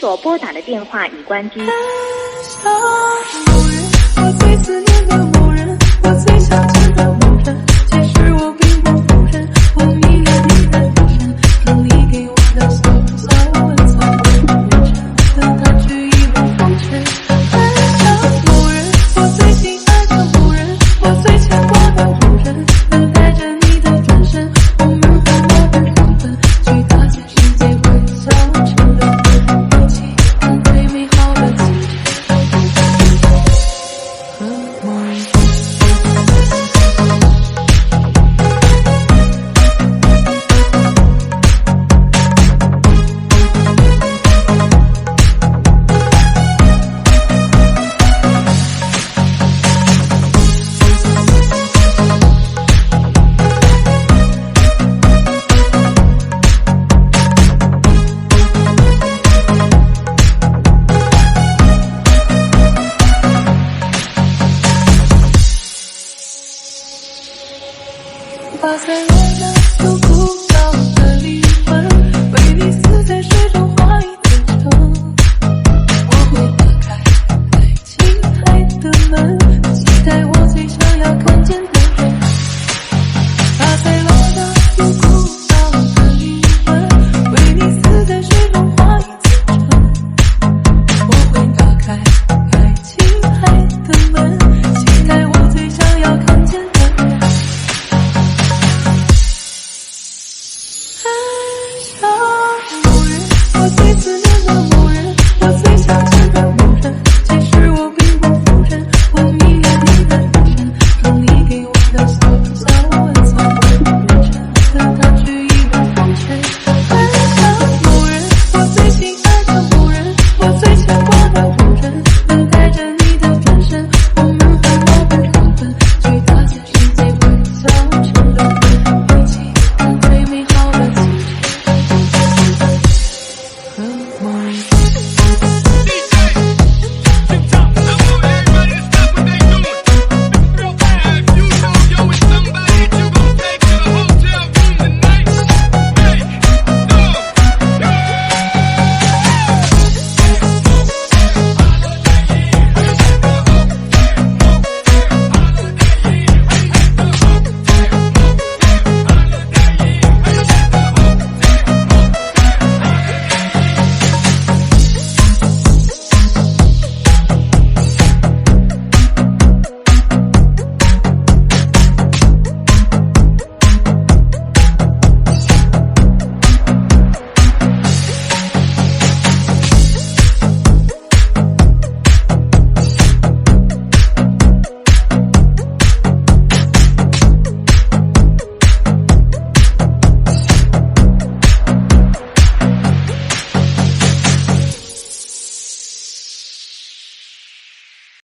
所拨打的电话已关机。我最思念的某人，我最想见的某人，其实我并不否认，我迷恋你的眼神，是你给我的所有温存的眼神，等他去一路风尘。爱上某人，我最心爱的某人，我最牵挂的某人，等待着你的转身，我们分我的身份，去搭建世界会消沉的一起，看最美好的季节。巴塞罗那。